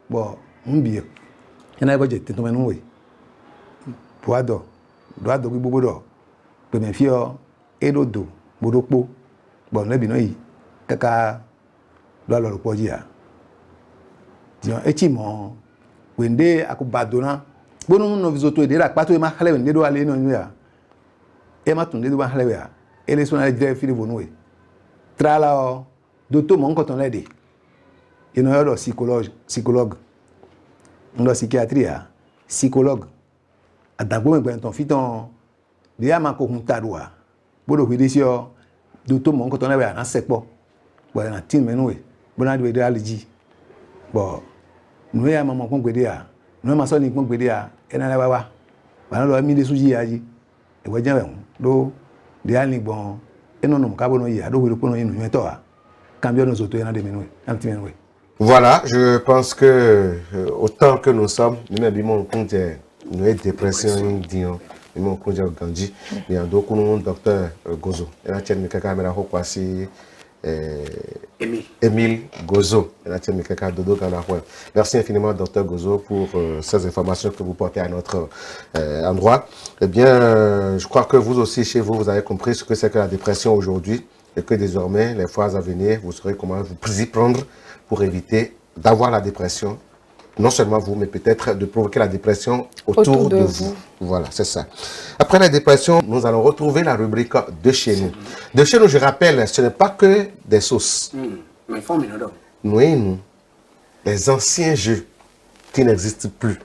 bo nbi ena bo je tinto me nu we boado do gbogbo do pe me fi o e do do bodopo bo le bi no yi kaka do lo po ji a dion e chi mo wende akubadona bonu no vizoto e de ra pato e ma khale wende do ale no nu ya e ma tun de do ba khale we a ele so na je fi le bonu we trala o do to mo nko ton le de ino yo do psychologue ndo psychiatria psychologue adagbo me gbe ton fiton de ama ko hun tadua bodo hwe de si o do to mo nko ton le we na sepo bo na tin menu we bo na de allergy bo nu ya mama kon gbe de a nu ma so ni kon gbe de a ena le wa ba lo mi de suji ya ji e we jan we do de ani gbon eno no ka bo no yi ado hwe ko no yin nu to a cambio nos auto ena de menu we anti menu we. Voilà, je pense que autant que nous sommes, nous avons compte nous dépression mon projet Gandhi il y a donc un docteur Gozo et là tiens mais quelqu'un me l'a repassé Émile Gozo et là tiens mais quelqu'un dodo kana quoi. Merci infiniment docteur Gozo pour ces informations que vous portez à notre endroit. Eh bien je crois que vous aussi chez vous avez compris ce que c'est que la dépression aujourd'hui et que désormais les fois à venir vous saurez comment vous y prendre pour éviter d'avoir la dépression. Non seulement vous, mais peut-être de provoquer la dépression autour de vous. Voilà, c'est ça. Après la dépression, nous allons retrouver la rubrique de chez nous. De chez nous, je rappelle, ce n'est pas que des sauces. Nous, les anciens jeux qui n'existent plus,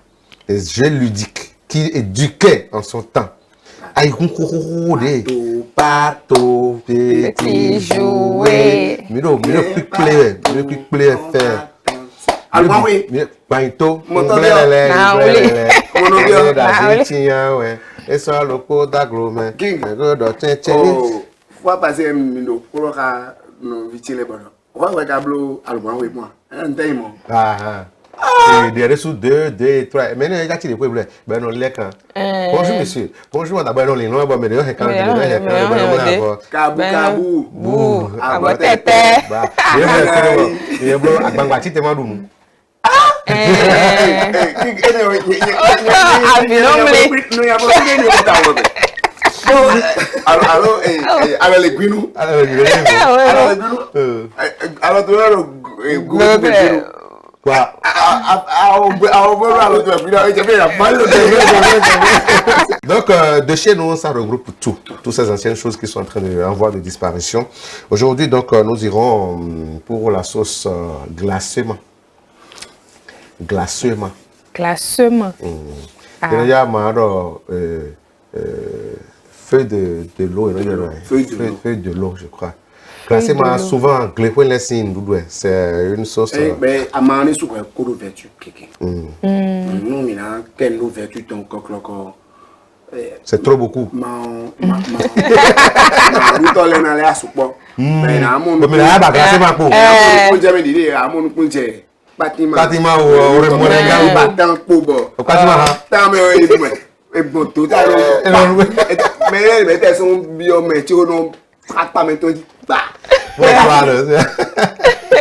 les jeux ludiques qui éduquaient en son temps. Pato, petit jouet. Miro, plus clair, faire. Panto, fois passer mino pour no vitile bono. Ouais gablo alban oui moi. Un démon. Des sous 2, 3. Mais il y a des problèmes. Ben non les quand. Bonjour monsieur. Bonjour madame. Non les non bon mais il y a quand Kabu. Bou. Abotete. Bah. Il y a bon agbangba ti te ma dunu. Alors les guinou. Alors donc de chez nous ça regroupe toutes ces anciennes choses qui sont en train en voie de disparition. Aujourd'hui donc nous irons pour la sauce glacement. Glacement. Il y a feuille de l'eau, feuille de l'eau, je crois. Glacement souvent, c'est une sauce. Mais à manger sur un coup de vertu, nous, quelle vertu ton coq. C'est trop beaucoup. Bâtiment ou dans Pobo. Et bon, tout à l'heure. Mais son biométrie, non, pas maintenant.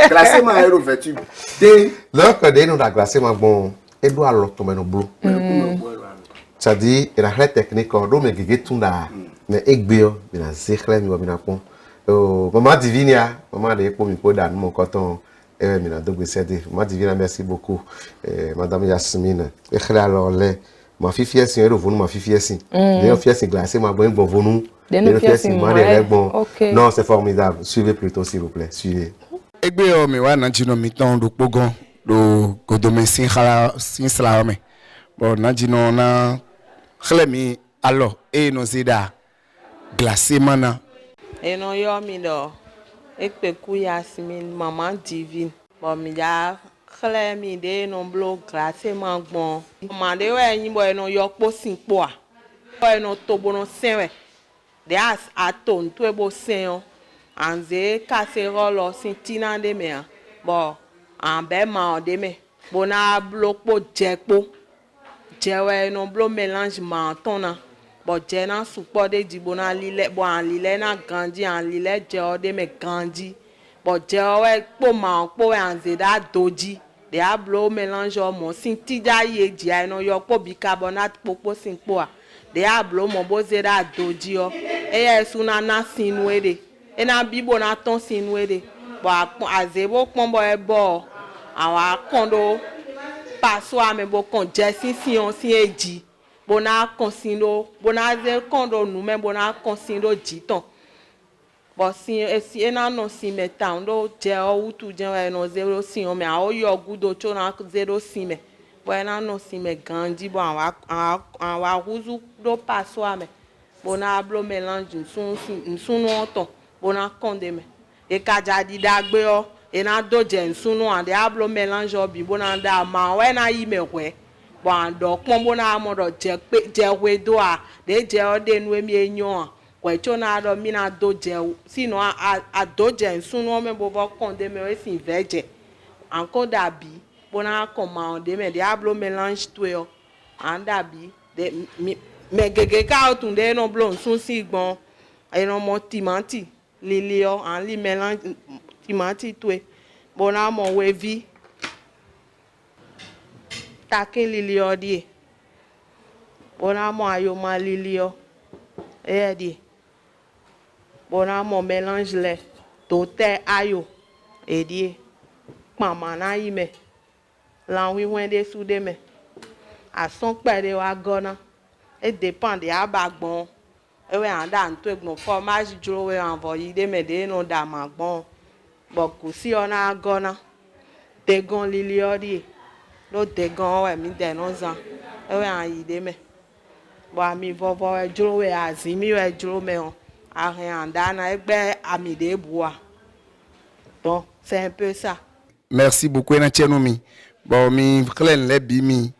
Glacement est revêtu. Donc, dès nous la glacement, bon, et doit l'automne au boulot. C'est-à-dire, il y a une technique, on mais qui tout là, mais égbio, il y a zéchle, il y a pont. Maman Divinia, maman de pour me pour dans mon coton. Maman Divina, merci beaucoup. Madame Yasmine, alors les ma fille fière si elle revenu ma fille fière si. D'ailleurs fière si glacé ma bonne bon venu. D'ailleurs fière si moi bon. Non, c'est formidable. Suivez plutôt s'il vous plaît. Suivez. Egbe mi wa na jino mi ton do pogon do godome sin khala sin salame. Bon na jino na khle mi alors e no zeda glacé mana. E no yo mi do. Ekpe ku Yasmine maman Divine. Bon mi ya khle mi de no blo glacé man gbon. Ma de we yin boy no yo po sin po a. Boy no to bono senwe. De as aton to e bo sen anze casserole sin tina de me. Bon an be ma de me. Bona blo po jepo. Jewe no blo mélange ma tona. Bon jena soupo de dibona lile bon an lile na grandi an lile je de me grandi. Bon jewe po ma po anze da doji. De a blo mélange mo sin tida ye di ai no yo po bicarbonate po sin po a. De a blo mo bo zeda doji o. E yesu na sinwede. E na bibo na ton sinwede. Bon azebo pon bo e bo. Awa kondo paso a me bo kon jesi si eji. Bona consindo bona ze kondo nu me bona consindo jiton bo si ena no si meta ndo je o utu je no 0 si o me a o yo gudo cho na 0 si me bo ena no si me gandi bo wa huzu do paso a me bona blo mélange nsunu oton bona konde me e ka jadi dagbe o ena do je nsunu ande ablo mélange o bi bona da ma we na yi me we bon do pombo na modo je wedo a de je o de nu emi enyo we cho na do mi na do je sino a do je sunu me bo konde me we sin veje anko dabi bona komande me diablo mélange to yo an dabi de mais gege ka otunde no blon sun si gbon e no mo timati lilio an li mélange timati tue bona mo wevi takin lilio di bona mo ayo ma lilio e di bona mo mélange le to te ayo e di mama na ime la wi wende su de me a son pere wa gona e dépend de abagbon e we anda nto egbon fromage juro we envoyer de me de no da magbon bo ko si ona gona tegon liliori no tegon we mi de no zan e we an yi de me bo ami vovo we juro we azimi we juro me on a rien anda na egbe ami de bois donc c'est un peu ça. Merci beaucoup na chenomi bon mi klen lebi mi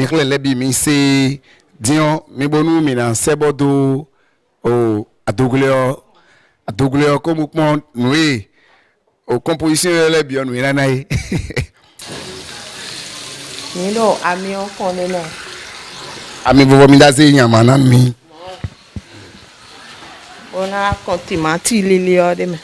klen lebi mi se dion mi bonu mi na sebodo o adogleo comme pon noué o composition lebi on na nai ni no ami on connaît non ami bobo mi da se nyama na mi ona contimati lili o de me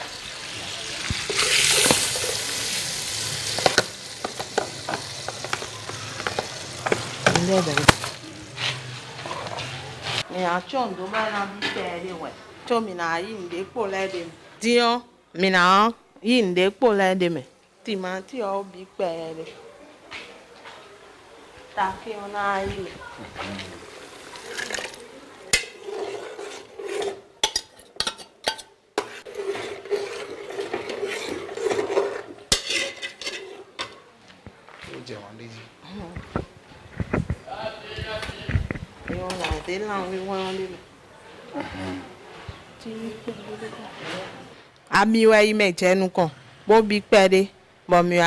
mi a chondo ba na bi tere we cho mi na yi nde po le de dion mi na yi nde po le de me timati o bi pere ta ke ona yi ami wa ime jenu kan bo bi pere bo mi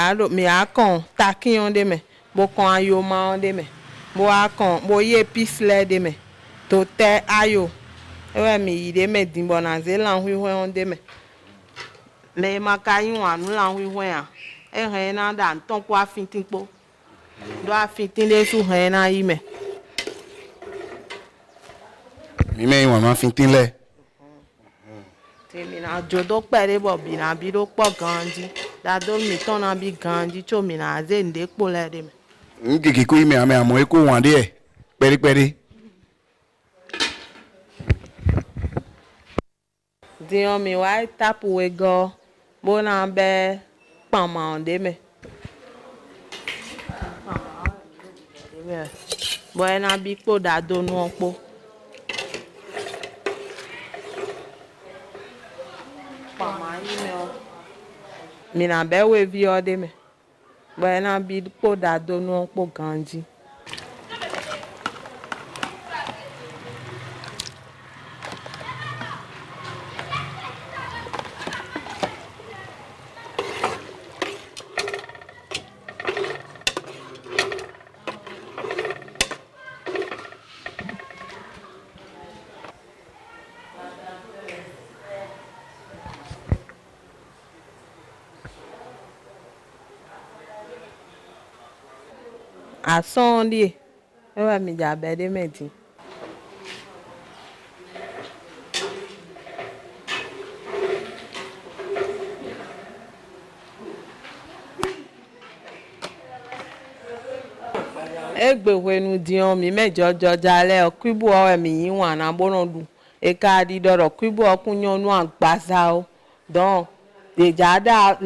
a kan takin de me bo kan ayo ma de me bo a kan bo ye pisle de me to te ayo e we mi yi de me din bo na ze lan hwehwe de me le maka yin wa nu lan hwehwe a e he na da nton po afintin po do afintin le su he na yi me mi me yin wa ma fintin le mi na jodo pere bo bi na bi do po ganji da do mi ton na bi ganji cho mi na ze nde po le de me ngeke ko ime ame amo e ko wan de peri dion mi wa tapu we go bo na be pama de me bo na bi po da do nu opo mi na be we vi o de me bo na bi po da do nu opo ganji a son die e wa mi ja be de meti egbe wenu dion mi mejo jojale okwibu o mi yin wa na bono du e ka di doro kwibu okunyo nu agbasa o don de jada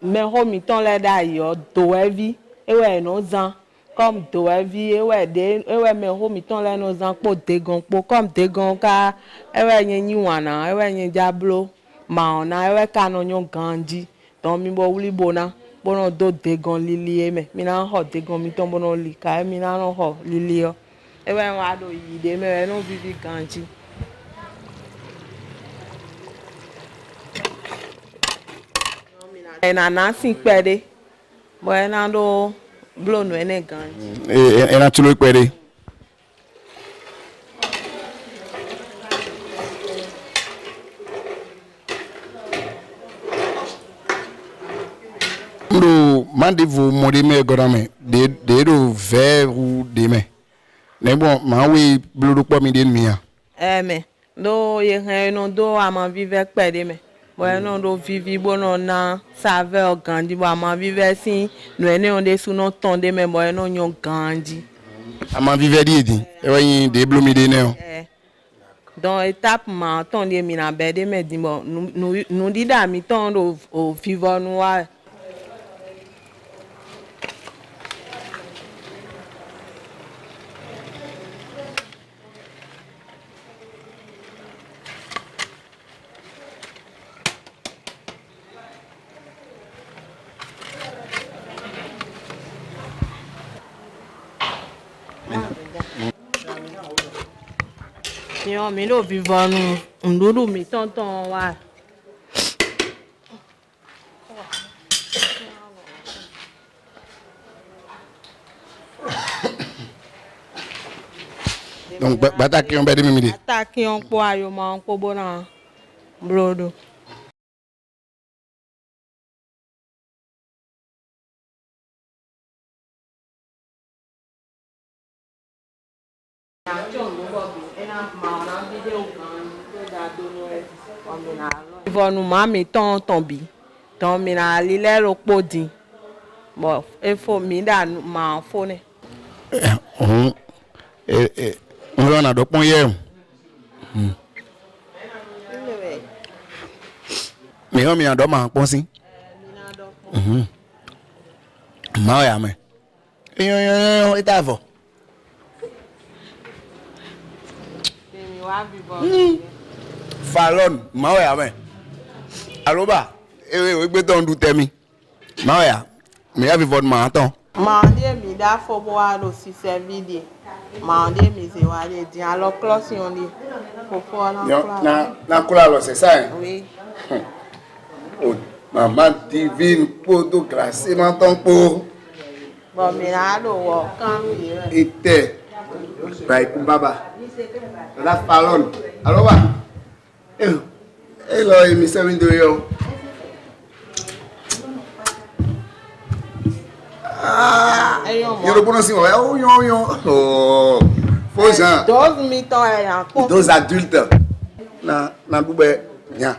me ho mi ton le da yo do evi e we no zan comme do evi e we de e we me ho mi ton le no zan po degan po comme degan ka e we yin wa na e we yin jablo ma ona e we ka no nyon ganji don mi bo wuli bona bono do degan lili me mi na ho degan mi ton bono li ka mi na no ho lili o e we wa do yi de me no vivi ganji na na sin pere bo na do blow no ene ganji e na tulo pere mando mandez-vous mon deme godame de do ver ou deme Mais bon, oui, bleu pas mi den mia. Mais do ye non do ama vive pede me. Bon non do vivi bon na saveur grandi bo ama vive si no ene on de sous non tonde me bon non yon grandi. Ama vive di e wa yin de bleu mi den e. Dans étape ma tonde mi na bede me di bon nous di da mi tonde au vivant noir. Yo, mais là, vivant nous, mais tonton, ouais. Donc, bata qui on bede mi de. Bata qui on quoi, yo, ma on ko bona, brodo. Vivant nous, ma mais tonton bi. Donc, mais na lile lo podi. Bon, il faut mi da ma fone. On a do pon ye. Mais on mi an do ma pon si. Ma ya me. Yo, eta vo. Fallon, ma ya me. Aloba, we gbe ton du temi. Ma ya. Mais avec votre menton. Mande mi da fo boire aussi servir. Mande mi se wa de di alors cloche on dit. Faut faire na kula lo c'est ça hein? Oui. Oh, maman divine pour tout classer menton pour. Bon mi na do wo kan mi. Ite. Bai ku baba. La Fallon. Allo ba. Hello, mi se min do yo. Yo lo prononcie, oh, faux gens. 12 mi-temps en Deux adultes. Na boube, bien.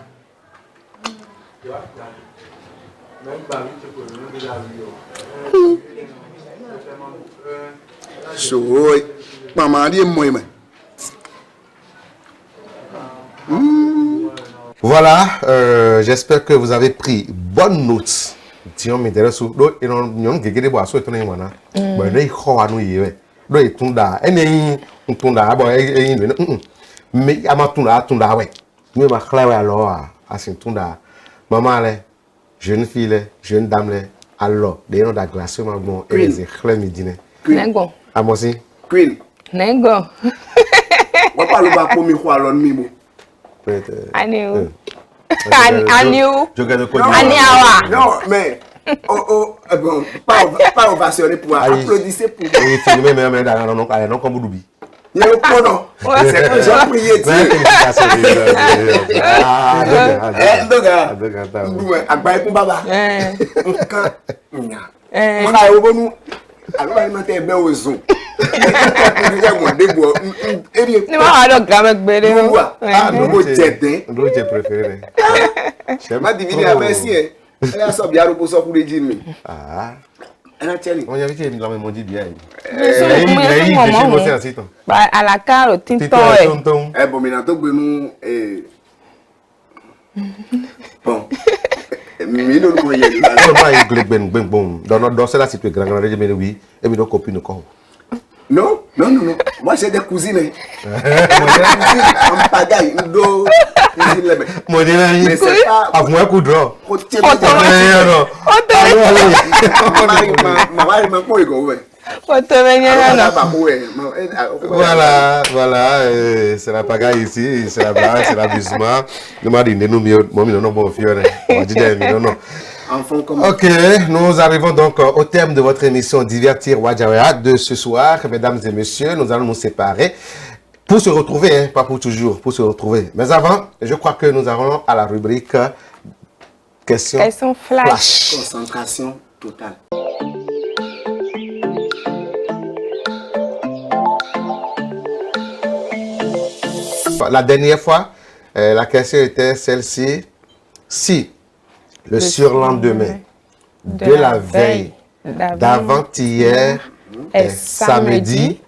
So, maman dit moi mais. Voilà, j'espère que vous avez pris bonne note. Tiens, mais derrière sous l'eau, et on gagné des boissons et tout le monde. Bon, là, il faut à nous y aller. Là, il tourne là. Et on tourne là. Bon, mais il m'a tourne là, ouais. Mais ma clé, alors, à ce tourne là. Maman, là, jeune fille, là, jeune dame, là, alors, des noms de glace, ma bon, et les éclairs midine. Nego. À moi aussi. Queen. Nego. On parle pas pour me croire l'on mimo. Aniu. Aniawa. Non, mais bon, pas ovationner pour applaudir pour. Et tu me mets non comme Bouloubi. Il y a le pronom. C'est que j'ai prié Dieu. Agbaye pour baba. Mon a eu bon alors alimentaire bien au zoo. Ni ma ado gramek bere. Ah, no jete. Ndo je préféré. Ma divine a merci. Elle a so biaro pour so pour dire mi. Ah. Elle a tieni. On y avait qui la même dit bien. À la carte, au tinton. Eh bon, mais to gbe nu bon. Mi no ko ye la. Non, moi il glen ben bon. Dans cela si tu es grand mais oui, et mi no copine ko. Non. Moi j'ai des cousines. En pagaille, do cousine là. Moi mais c'est pas à moi coup draw. Maman ko ego we. Voilà, c'est la pagaille ici, c'est la blague, c'est l'abusement. Nous m'a dit nous non bon fiore. On dit non. Ok, nous arrivons donc au terme de votre émission Divertir Wadjawea de ce soir. Mesdames et messieurs, nous allons nous séparer pour se retrouver, hein, pas pour toujours, pour se retrouver. Mais avant, je crois que nous allons à la rubrique Questions flash. Concentration totale. La dernière fois, la question était celle-ci. Si le surlendemain de la veille d'avant-hier est samedi,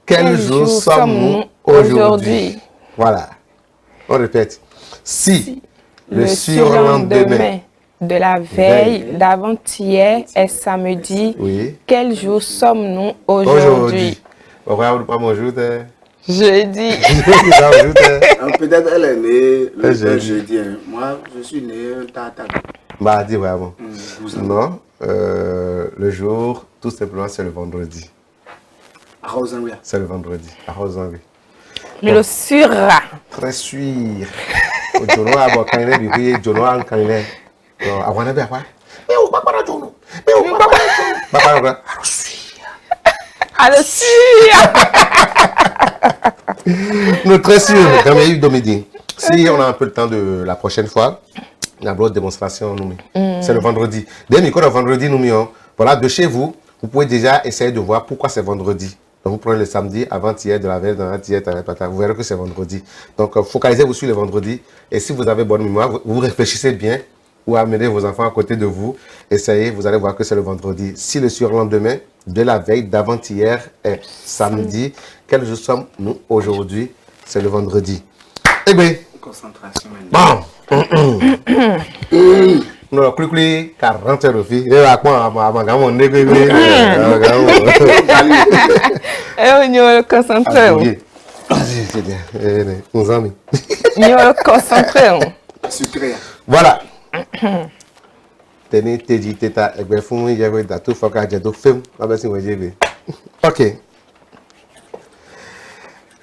quel jour sommes-nous aujourd'hui? Voilà. On répète. Si le surlendemain de la veille d'avant-hier est samedi, oui. Quel jour sommes-nous aujourd'hui? Regarde pas mon jour. Jeudi. Peut-être elle est née le jeudi. Moi, je suis né tata. Bah, dis vraiment. Non, le jour, tout simplement, c'est le vendredi. C'est le vendredi. À Rosanville. Mais le surra. Très sûr. Jono a bon quand il est bébé, Jono a quand il est. Non, avant de bien quoi? Mais on va pas la Jono. Mais on va pas la Jono. Papa, on va. Alors Nous très sûr, dans mes Domidi. Si on a un peu le temps de la prochaine fois, la blotte démonstration, nous c'est le vendredi. Dès le vendredi, nous voilà, de chez vous, vous pouvez déjà essayer de voir pourquoi c'est vendredi. Donc, vous prenez le samedi, avant-hier, de la veille, d'avant-hier, vous verrez que c'est vendredi. Donc, focalisez-vous sur le vendredi. Et si vous avez bonne mémoire, vous réfléchissez bien ou amenez vos enfants à côté de vous. Essayez, vous allez voir que c'est le vendredi. Si le surlendemain de la veille d'avant-hier est samedi, quel jour sommes-nous aujourd'hui? C'est le vendredi. Eh bien, concentration. Bon. Non, clic 40 euros. Et à quoi on négocie? Et on est concentré. C'est bien. Nos amis. On est concentré. Voilà. Tenez, t'es dit, t'es à Egbefou, il y avait des tout focus, j'ai tout film. Ok.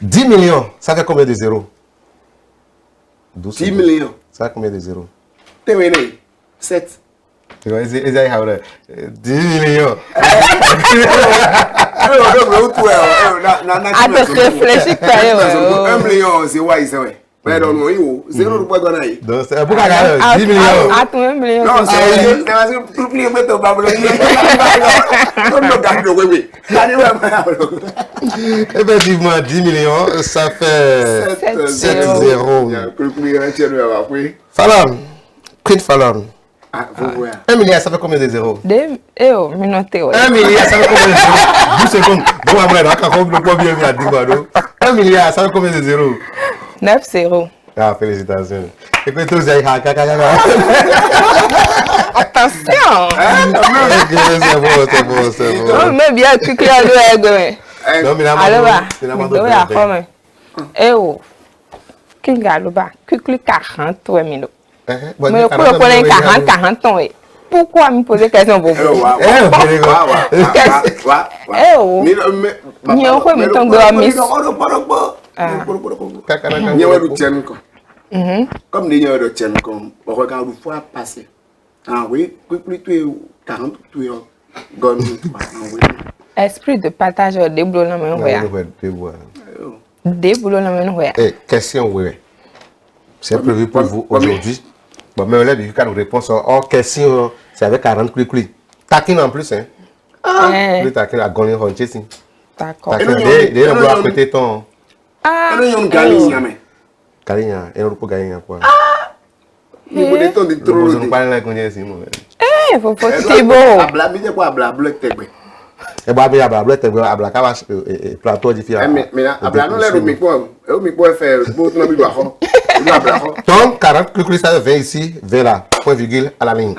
10 millions, ça fait combien de zéros? 10 millions. Ça fait combien de zéros? T'es venu 7. Tu vois, ils ont 10 millions. Attends, réfléchis pas. 1 million, c'est ouais, c'est vrai. Mais non, non, zéro de quoi qu'on a eu. Donc, c'est pourquoi 10 millions. Attends, 1 million. Non, c'est parce que tout le monde est au babou. Effectivement, 10 millions, ça fait 7-0. Fallon, Queen Fallon. 1 milliard, ça fait combien de zéros? 1 milliard, ça fait combien de zéros? 10 secondes. Bon, après, d'accord, 1 milliard, ça fait combien de zéros? 9-0. Ah, félicitations. Écoute, tous, Attention! C'est bon. On met bien le cul à l'ouest. Non, mais là, qui regarde là-bas, cul 40 minutes. Mais le coup, on prenait 40 ans. Pourquoi me poser question pour vous? Comme les gens de tiennent comme on regarde une fois passer. Ah oui, plutôt 40 esprit de partage des boulots dans la main. Des boulots dans la main. Question, oui. C'est prévu pour vous aujourd'hui. Bon, mais là, vu qu'à nos réponses, en question, c'est avec 40 clics. Taquine en plus, hein. Le taquine à gagner en chessing. D'accord. Dès on doit côté ton. Ah, on gagne, mais. Gagne, et on peut gagner quoi? Il faut des temps de trop. On parle là qu'on est Simon. Faut pas c'est beau. Abla, mais c'est quoi abla bloc tegbe? Et bah bien abla bloc tegbe abla kaba plateau différent. Mais abla non les micro faire beaucoup na bido afo. Donc 40 clics ça 20 ici, 20 là, point virgule à la ligne.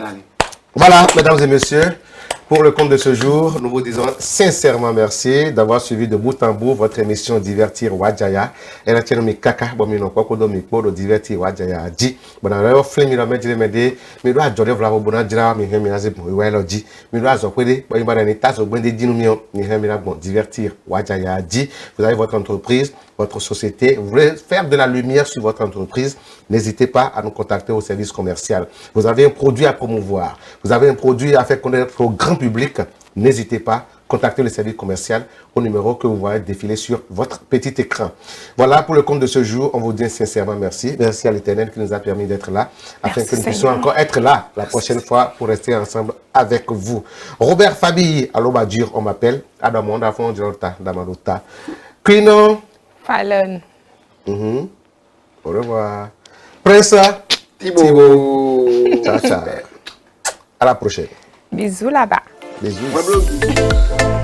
Voilà, mesdames et messieurs, pour le compte de ce jour, nous vous disons sincèrement merci d'avoir suivi de bout en bout votre émission Divertir Wadjaya. Et là, tiens, kaka, bon, mais non, quoi que d'autre, pour Divertir Wadjaya dit. Bon, alors, flemme, il a mis des médés, mais doit joindre voilà, bon, dira, mais il a dit, bon, il a dit, mais doit zokwede, bon, il va donner tas, bon, des dinomions, mais il a bon, Divertir Wadjaya dit. Vous avez votre entreprise, votre société, vous voulez faire de la lumière sur votre entreprise, n'hésitez pas à nous contacter au service commercial. Vous avez un produit à promouvoir, vous avez un produit à faire connaître au grand public, n'hésitez pas, contactez le service commercial au numéro que vous voyez défiler sur votre petit écran. Voilà pour le compte de ce jour, on vous dit sincèrement merci. Merci à l'Éternel qui nous a permis d'être là, afin que nous puissions encore être là la prochaine fois pour rester ensemble avec vous. Robert Fabi, à l'Obadur, on m'appelle, Adamon, Dafon, Djorta, Damadota. Quino. Fallon. Au revoir. Prince Thibaut. Ciao, ciao. À la prochaine. Bisous là-bas. Bisous. Pablo.